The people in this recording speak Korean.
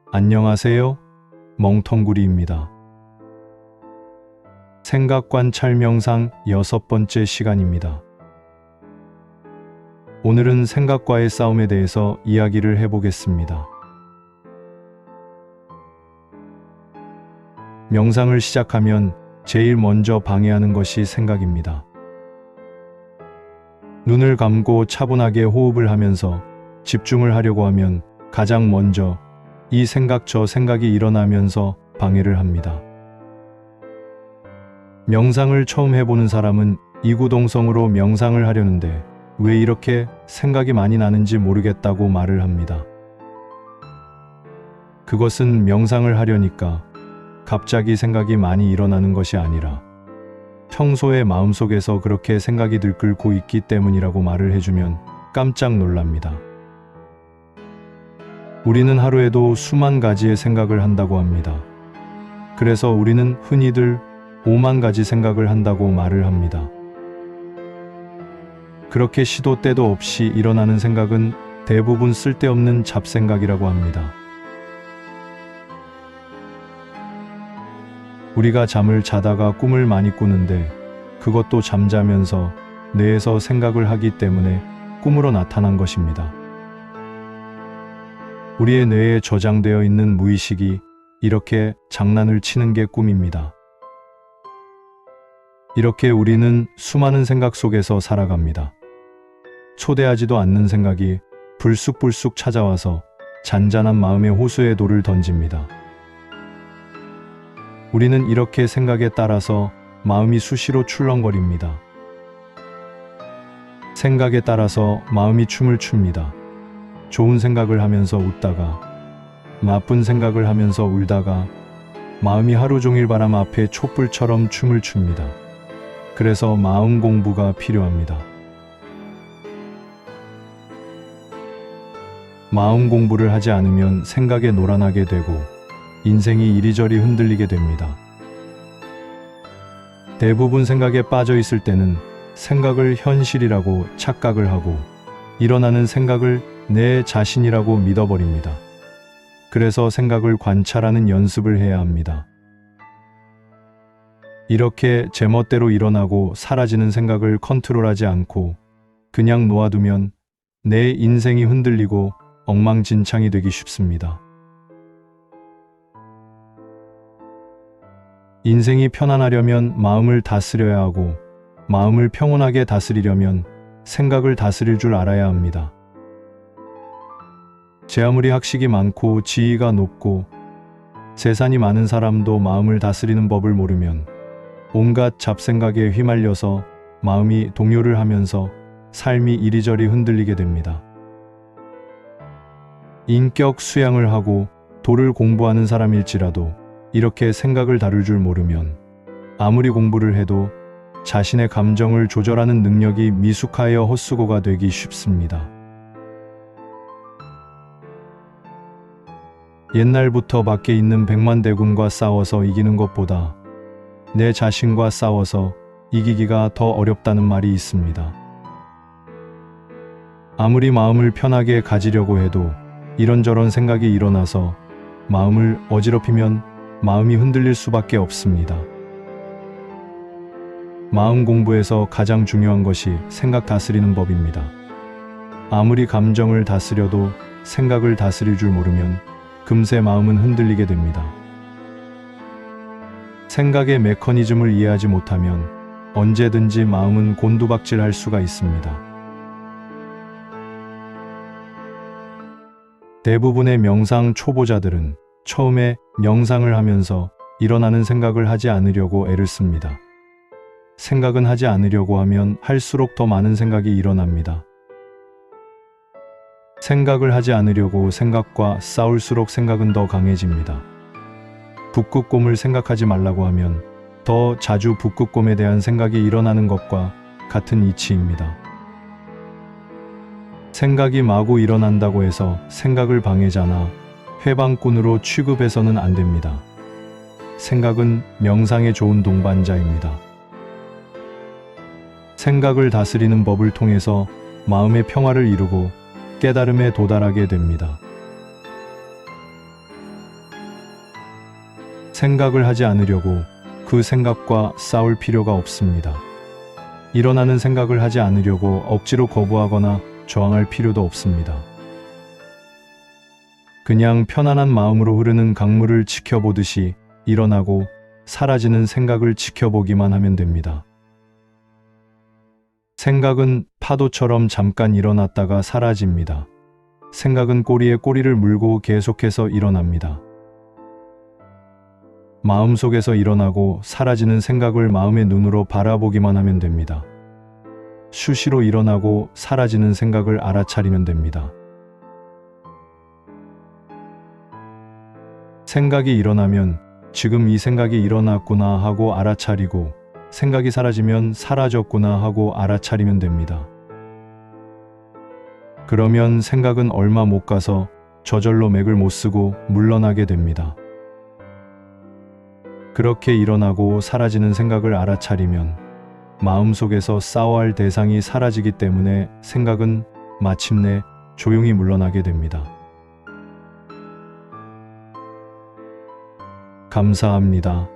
안녕하세요. 멍텅구리입니다. 생각관찰 명상 6번째 시간입니다. 오늘은 생각과의 싸움에 대해서 이야기를 해보겠습니다. 명상을 시작하면 제일 먼저 방해하는 것이 생각입니다. 눈을 감고 차분하게 호흡을 하면서 집중을 하려고 하면 가장 먼저 이 생각 저 생각이 일어나면서 방해를 합니다. 명상을 처음 해보는 사람은 이구동성으로 명상을 하려는데 왜 이렇게 생각이 많이 나는지 모르겠다고 말을 합니다. 그것은 명상을 하려니까 갑자기 생각이 많이 일어나는 것이 아니라 평소에 마음속에서 그렇게 생각이 들끓고 있기 때문이라고 말을 해주면 깜짝 놀랍니다. 우리는 하루에도 수만 가지의 생각을 한다고 합니다. 그래서 우리는 흔히들 5만 가지 생각을 한다고 말을 합니다. 그렇게 시도 때도 없이 일어나는 생각은 대부분 쓸데없는 잡생각이라고 합니다. 우리가 잠을 자다가 꿈을 많이 꾸는데 그것도 잠자면서 뇌에서 생각을 하기 때문에 꿈으로 나타난 것입니다. 우리의 뇌에 저장되어 있는 무의식이 이렇게 장난을 치는 게 꿈입니다. 이렇게 우리는 수많은 생각 속에서 살아갑니다. 초대하지도 않는 생각이 불쑥불쑥 찾아와서 잔잔한 마음의 호수에 돌을 던집니다. 우리는 이렇게 생각에 따라서 마음이 수시로 출렁거립니다. 생각에 따라서 마음이 춤을 춥니다. 좋은 생각을 하면서 웃다가 나쁜 생각을 하면서 울다가 마음이 하루 종일 바람 앞에 촛불처럼 춤을 춥니다. 그래서 마음 공부가 필요합니다. 마음 공부를 하지 않으면 생각에 노란하게 되고 인생이 이리저리 흔들리게 됩니다. 대부분 생각에 빠져 있을 때는 생각을 현실이라고 착각을 하고 일어나는 생각을 내 자신이라고 믿어버립니다. 그래서 생각을 관찰하는 연습을 해야 합니다. 이렇게 제멋대로 일어나고 사라지는 생각을 컨트롤하지 않고 그냥 놓아두면 내 인생이 흔들리고 엉망진창이 되기 쉽습니다. 인생이 편안하려면 마음을 다스려야 하고 마음을 평온하게 다스리려면 생각을 다스릴 줄 알아야 합니다. 제 아무리 학식이 많고 지위가 높고 재산이 많은 사람도 마음을 다스리는 법을 모르면 온갖 잡생각에 휘말려서 마음이 동요를 하면서 삶이 이리저리 흔들리게 됩니다. 인격 수양을 하고 도를 공부하는 사람일지라도 이렇게 생각을 다룰 줄 모르면 아무리 공부를 해도 자신의 감정을 조절하는 능력이 미숙하여 헛수고가 되기 쉽습니다. 옛날부터 밖에 있는 백만대군과 싸워서 이기는 것보다 내 자신과 싸워서 이기기가 더 어렵다는 말이 있습니다. 아무리 마음을 편하게 가지려고 해도 이런저런 생각이 일어나서 마음을 어지럽히면 마음이 흔들릴 수밖에 없습니다. 마음 공부에서 가장 중요한 것이 생각 다스리는 법입니다. 아무리 감정을 다스려도 생각을 다스릴 줄 모르면 금세 마음은 흔들리게 됩니다. 생각의 메커니즘을 이해하지 못하면 언제든지 마음은 곤두박질할 수가 있습니다. 대부분의 명상 초보자들은 처음에 명상을 하면서 일어나는 생각을 하지 않으려고 애를 씁니다. 생각은 하지 않으려고 하면 할수록 더 많은 생각이 일어납니다. 생각을 하지 않으려고 생각과 싸울수록 생각은 더 강해집니다. 북극곰을 생각하지 말라고 하면 더 자주 북극곰에 대한 생각이 일어나는 것과 같은 이치입니다. 생각이 마구 일어난다고 해서 생각을 방해자나 회방꾼으로 취급해서는 안 됩니다. 생각은 명상에 좋은 동반자입니다. 생각을 다스리는 법을 통해서 마음의 평화를 이루고 깨달음에 도달하게 됩니다. 생각을 하지 않으려고 그 생각과 싸울 필요가 없습니다. 일어나는 생각을 하지 않으려고 억지로 거부하거나 저항할 필요도 없습니다. 그냥 편안한 마음으로 흐르는 강물을 지켜보듯이 일어나고 사라지는 생각을 지켜보기만 하면 됩니다. 생각은 파도처럼 잠깐 일어났다가 사라집니다. 생각은 꼬리에 꼬리를 물고 계속해서 일어납니다. 마음속에서 일어나고 사라지는 생각을 마음의 눈으로 바라보기만 하면 됩니다. 수시로 일어나고 사라지는 생각을 알아차리면 됩니다. 생각이 일어나면 지금 이 생각이 일어났구나 하고 알아차리고, 생각이 사라지면 사라졌구나 하고 알아차리면 됩니다. 그러면 생각은 얼마 못 가서 저절로 맥을 못 쓰고 물러나게 됩니다. 그렇게 일어나고 사라지는 생각을 알아차리면 마음속에서 싸워할 대상이 사라지기 때문에 생각은 마침내 조용히 물러나게 됩니다. 감사합니다.